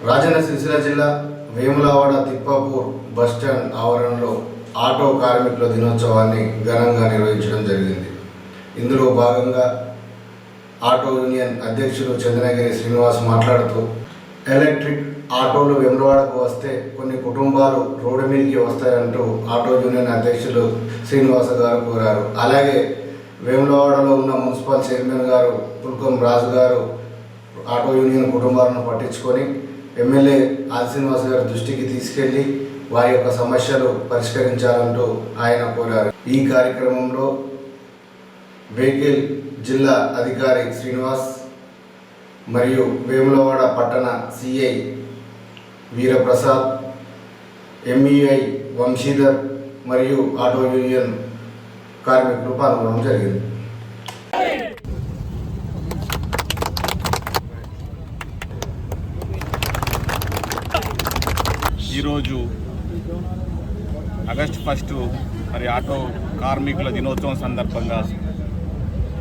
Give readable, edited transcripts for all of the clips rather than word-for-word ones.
రాజన్న సిరిసిల్ల జిల్లా వేములవాడ తిప్పాపూర్ బస్టాండ్ ఆవరణలో ఆటో కార్మికుల దినోత్సవాన్ని ఘనంగా నిర్వహించడం జరిగింది. ఇందులో భాగంగా ఆటో యూనియన్ అధ్యక్షులు చంద్రగిరి శ్రీనివాస్ మాట్లాడుతూ ఎలక్ట్రిక్ ఆటోలు వేములవాడకు వస్తే కొన్ని కుటుంబాలు రోడ్డు మీదకి వస్తాయంటూ ఆటో యూనియన్ అధ్యక్షులు శ్రీనివాస గారు కోరారు. అలాగే వేములవాడలో ఉన్న మున్సిపల్ చైర్మన్ గారు పుల్కం రాజు గారు ఆటో యూనియన్ కుటుంబాలను పట్టించుకొని ఎమ్మెల్యే ఆది శ్రీనివాస్ గారి దృష్టికి తీసుకెళ్లి వారి యొక్క సమస్యలు పరిష్కరించాలంటూ ఆయన కోరారు. ఈ కార్యక్రమంలో వెహికల్ జిల్లా అధికారి శ్రీనివాస్ మరియు వేములవాడ పట్టణ సిఐ వీరప్రసాద్, ఎంఈఐ వంశీధర్ మరియు ఆటో యూనియన్ కార్మికులు పాల్గొనడం జరిగింది. ఈరోజు ఆగస్టు 1 మరి ఆటో కార్మికుల దినోత్సవం సందర్భంగా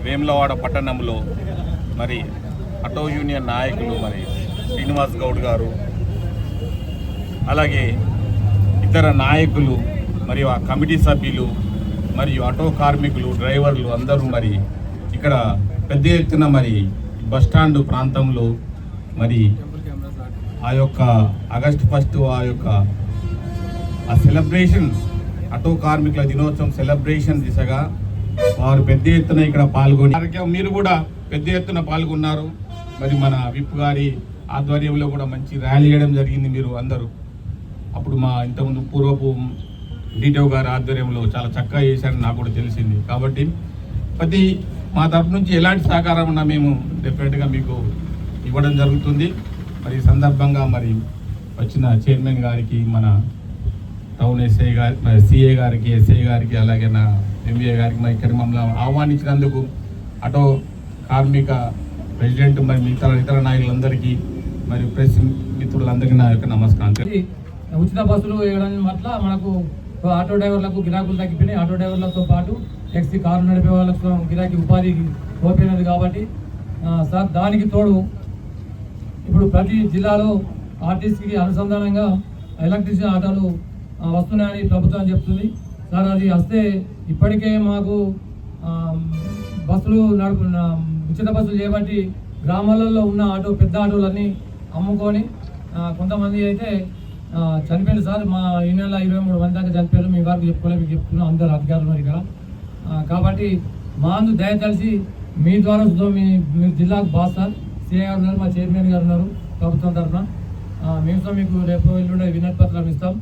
వేములవాడ పట్టణంలో మరి ఆటో యూనియన్ నాయకులు మరి శ్రీనివాస్ గౌడ్ గారు, అలాగే ఇతర నాయకులు మరియు ఆ కమిటీ సభ్యులు మరియు ఆటో కార్మికులు, డ్రైవర్లు అందరూ మరి ఇక్కడ పెద్ద ఎత్తున మరి బస్టాండ్ ప్రాంతంలో మరి ఆ యొక్క ఆగస్టు 1 ఆ యొక్క సెలబ్రేషన్స్ ఆటో కార్మికుల దినోత్సవం సెలబ్రేషన్ దిశగా వారు పెద్ద ఎత్తున ఇక్కడ పాల్గొని మీరు కూడా పెద్ద ఎత్తున పాల్గొన్నారు. మరి మన విప్ గారి ఆధ్వర్యంలో కూడా మంచి ర్యాలీ చేయడం జరిగింది. మీరు అందరూ అప్పుడు మా ఇంతకుముందు పూర్వపు డిటో గారి ఆధ్వర్యంలో చాలా చక్కగా చేశారని నాకు కూడా తెలిసింది. కాబట్టి మా తరఫు నుంచి ఎలాంటి సహకారం ఉన్నా మేము డెఫినెట్గా మీకు ఇవ్వడం జరుగుతుంది. మరి ఈ సందర్భంగా మరి వచ్చిన చైర్మన్ గారికి, మన టౌన్ ఎస్ఐ గారి, సిఏ గారికి, ఎస్ఐ గారికి, అలాగే నా ఎంబీఏ గారికి మరి ఇక్కడ మమ్మల్ని ఆహ్వానించినందుకు ఆటో కార్మిక ప్రెసిడెంట్ మరి ఇతర నాయకులందరికీ మరి ప్రెస్ మిత్రులందరికీ నా యొక్క నమస్కారం. ఉచిత బస్సులు వేయడం వల్ల మనకు ఆటో డ్రైవర్లకు గిరాకులు తగ్గిపోయినాయి. ఆటో డ్రైవర్లతో పాటు ట్యాక్సీ కారు నడిపే వాళ్ళకు గిరాకీ ఉపాధి కోల్పోయినది. కాబట్టి సార్ దానికి తోడు ఇప్పుడు ప్రతి జిల్లాలో ఆర్టీసీకి అనుసంధానంగా ఎలక్ట్రిసిటీ ఆటోలు వస్తున్నాయని ప్రభుత్వం చెప్తుంది. సార్ అది వస్తే ఇప్పటికే మాకు బస్సులు ఉచిత బస్సులు చేయబట్టి గ్రామాలలో ఉన్న పెద్ద ఆటోలన్నీ అమ్ముకొని కొంతమంది అయితే చనిపోయింది. సార్ మా ఈ నెల 23 మంది దాకా చనిపోయారు. మీ వారికి చెప్పుకోలేదు, మీకు చెప్తున్నాం, అందరు అధికారులు ఇక్కడ. కాబట్టి మా అందు దయతలిసి మీ ద్వారా మీరు జిల్లాకు బాస్ సార్, సిఐ గారు ఉన్నారు, మా చైర్మన్ గారు ఉన్నారు ప్రభుత్వం తరఫున. మేము మీకు రేపు ఎల్లుండే వినతి పత్రం ఇస్తాం.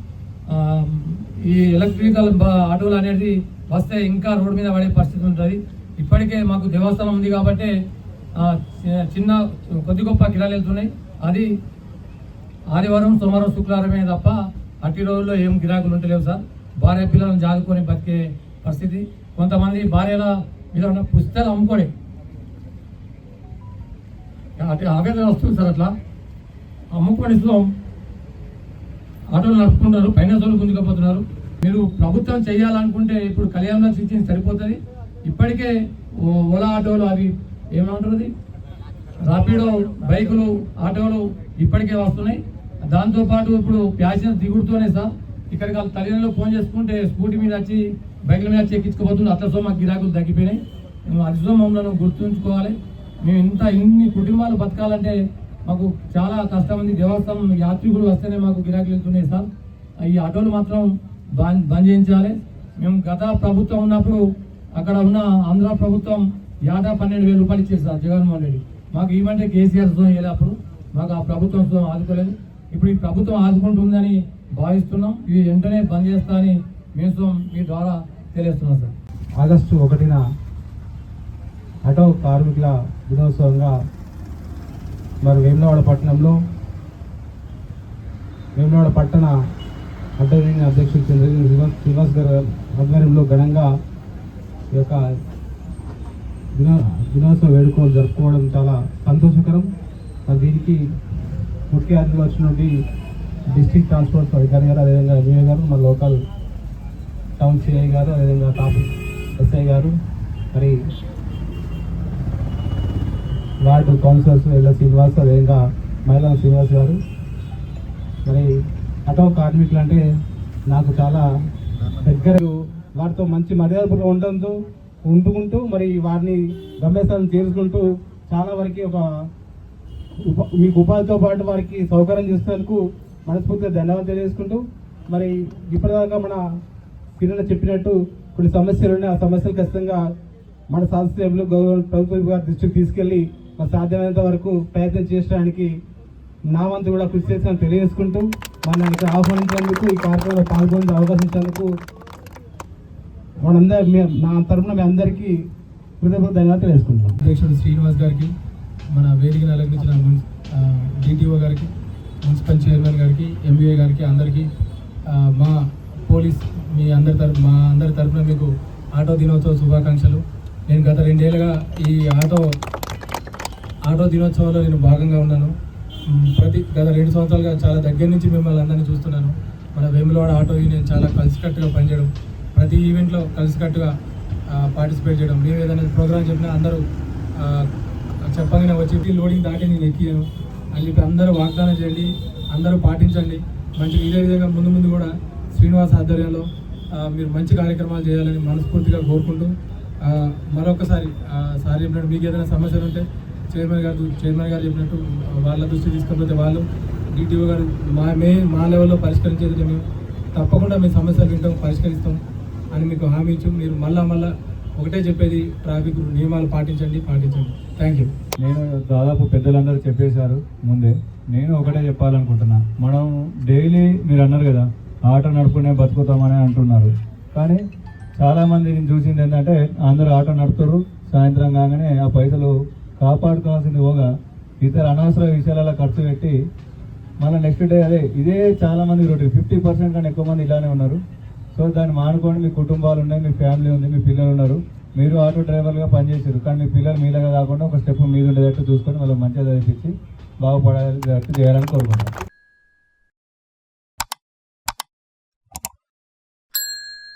ఈ ఎలక్ట్రికల్ ఆటోలు అనేది వస్తే ఇంకా రోడ్డు మీద పడే పరిస్థితి ఉంటుంది. ఇప్పటికే మాకు దేవస్థానం ఉంది కాబట్టి చిన్న కొద్ది గొప్ప కిరాలు వెళ్తున్నాయి. అది ఆదివారం, సోమవారం, శుక్రవారమే తప్ప అట్టి రోజుల్లో ఏం గిరాకులు ఉంటలేవు సార్. భార్య పిల్లలను జాదుకొని బతికే పరిస్థితి. కొంతమంది భార్యల మీద ఉన్న పుస్తకాలు అమ్ముకోండి ఆవేదన వస్తుంది సార్. అట్లా అమ్ముకొని ఆటోలు నడుపుకుంటారు, ఫైనాన్స్లు గుంజుకపోతున్నారు. మీరు ప్రభుత్వం చేయాలనుకుంటే ఇప్పుడు కళ్యాణ లక్ష్మి సరిపోతుంది. ఇప్పటికే ఓలా ఆటోలు అవి ఏమంటారు, రాపిడో బైకులు, ఆటోలు ఇప్పటికే వస్తున్నాయి. దాంతోపాటు ఇప్పుడు ప్యాసింజర్ దిగుడుతోనే సార్ ఇక్కడికి వాళ్ళ తల్లిదండ్రులు ఫోన్ చేసుకుంటే స్కూటీ మీద వచ్చి బైకుల మీద వచ్చి ఎక్కించుకోబోతున్నారు. అట్లా మాకు గిరాకులు తగ్గిపోయినాయి. అది మమ్మల్ని గుర్తుంచుకోవాలి. మేము ఇన్ని కుటుంబాలు బతకాలంటే మాకు చాలా కష్టమంది. దేవస్థానం యాత్రికులు వస్తేనే మాకు గిరాకీలు వెళ్తున్నాయి సార్. ఈ ఆటోలు మాత్రం బంద్ చేయించాలి. మేము గత ప్రభుత్వం ఉన్నప్పుడు అక్కడ ఉన్న ఆంధ్ర ప్రభుత్వం ఏటా 12,000 రూపాయలు ఇచ్చేది సార్ జగన్మోహన్ రెడ్డి. మాకు ఏమంటే కేసీఆర్ వెళ్ళినప్పుడు మాకు ఆ ప్రభుత్వం ఆదుకోలేదు. ఇప్పుడు ఈ ప్రభుత్వం ఆదుకుంటుందని భావిస్తున్నాం. ఇవి వెంటనే బంద్ చేస్తా అని మేము మీ ద్వారా తెలియజేస్తున్నాం సార్. ఆగస్టు 1న ఆటో కార్మికుల దినోత్సవంగా మరి వేములవాడ పట్టణంలో వేములవాడ పట్టణ ఆటో యూనియన్ అధ్యక్షులు చంద్రగిరి శ్రీనివాస్ గారి ఆధ్వర్యంలో ఘనంగా ఈ యొక్క దినోత్సవ వేడుకలు జరుపుకోవడం చాలా సంతోషకరం. మరి దీనికి ముఖ్య అతిథులు వచ్చినటువంటి డిస్ట్రిక్ట్ ట్రాన్స్పోర్ట్ అధికారి గారు, అదేవిధంగా ఎంఈఓ గారు, మన లోకల్ టౌన్ సిఐ గారు, అదేవిధంగా ట్రాఫిక్ ఎస్ఐ గారు, మరి వార్డు కౌన్సిలర్స్ ఎల్ల శ్రీనివాస్, అదేవిధంగా మహిళా శ్రీనివాస్ గారు, మరి ఆటో కార్మికులు అంటే నాకు చాలా దగ్గర, వారితో మంచి మర్యాదగా ఉంటుకుంటూ మరి వారిని గమ్యస్థానం చేరుకుంటూ చాలా వరకు మీకు ఉపాధితో పాటు వారికి సౌకర్యం చేసేందుకు మనస్ఫూర్తిగా ధన్యవాదాలు తెలియజేసుకుంటూ, మరి ఇప్పటిదాకా మన పిల్లలు చెప్పినట్టు కొన్ని సమస్యలు ఉన్నాయి. ఆ సమస్యలు ఖచ్చితంగా మన శాసనసభ్యులు ప్రభుత్వ గారి దృష్టికి తీసుకెళ్లి మరి సాధ్యమైనంత వరకు ప్రయత్నం చేయడానికి నా వంతు కూడా కృషి చేస్తానని తెలియజేసుకుంటూ, మన ఇక్కడ ఆహ్వానించినందుకు, ఈ కార్యక్రమంలో పాల్గొనే అవకాశం ఇచ్చినందుకు నా తరఫున మీ అందరికీ కృతజ్ఞతలు ధన్యవాదాలు తెలియజేసుకుంటున్నాం. అధ్యక్షుడు శ్రీనివాస్ గారికి, మన వేదికను అలంకరించిన డిటిఓ గారికి, మున్సిపల్ చైర్మన్ గారికి, ఎంబీఏ గారికి, అందరికీ మా పోలీస్ మా అందరి తరఫున మీకు ఆటో దినోత్సవ శుభాకాంక్షలు. నేను గత 2 ఏళ్ళుగా ఈ ఆటో దినోత్సవంలో నేను భాగంగా ఉన్నాను. గత 2 సంవత్సరాలుగా చాలా దగ్గర నుంచి మిమ్మల్ని అందరినీ చూస్తున్నాను. మన వేములవాడ ఆటో యూనియన్ చాలా కలిసికట్టుగా పనిచేయడం, ప్రతి ఈవెంట్లో కలిసికట్టుగా పార్టిసిపేట్ చేయడం, మేము ఏదైనా ప్రోగ్రామ్ చెప్పినా అందరూ చెప్పగానే వచ్చి లోడింగ్ దాటి నేను ఎక్కియాను అని చెప్పి అందరూ వాగ్దానం చేయండి, అందరూ పాటించండి. ఇదే విధంగా ముందు కూడా శ్రీనివాస్ ఆధ్వర్యంలో మీరు మంచి కార్యక్రమాలు చేయాలని మనస్ఫూర్తిగా కోరుకుంటూ, మరొకసారి సార్ చెప్పినట్టు మీకు ఏదైనా సమస్యలు ఉంటే చైర్మన్ గారు చెప్పినట్టు వాళ్ళ దృష్టి తీసుకపోతే వాళ్ళు డిటిఓ గారు మా లెవెల్లో పరిష్కరించేది మేము తప్పకుండా మీ సమస్యలు వింటాం, పరిష్కరిస్తాం అని మీకు హామీ ఇచ్చి, మీరు మళ్ళా ఒకటే చెప్పేది, ట్రాఫిక్ నియమాలు పాటించండి. Thank you. నేను దాదాపు పెద్దలందరూ చెప్పేశారు ముందే. నేను ఒకటే చెప్పాలనుకుంటున్నా, మనం డైలీ మీరు అన్నారు కదా ఆటో నడుపుకునే బతుకుతామని అంటున్నారు, కానీ చాలామంది నేను చూసింది ఏంటంటే అందరూ ఆటో నడుపుతారు, సాయంత్రం కాగానే ఆ పైసలు కాపాడుకోవాల్సింది పోగా ఇతర అనవసర విషయాలలో ఖర్చు పెట్టి మళ్ళీ నెక్స్ట్ డే ఇదే చాలామంది రొటీన్ 50% కన్నా ఎక్కువ మంది ఇలానే ఉన్నారు. సో దాన్ని మానుకోండి. మీ కుటుంబాలు ఉన్నాయి, మీ ఫ్యామిలీ ఉంది, మీ పిల్లలు ఉన్నారు, మీరు ఆటో డ్రైవర్గా పనిచేసారు, కానీ మీ పిల్లలు మీలాగా కాకుండా ఒక స్టెప్ మీద ఉండేటట్టు చూసుకొని వాళ్ళకి మంచిగా చదివించి బాగుపడేటట్టు చేయాలని కోరుకుంటాను.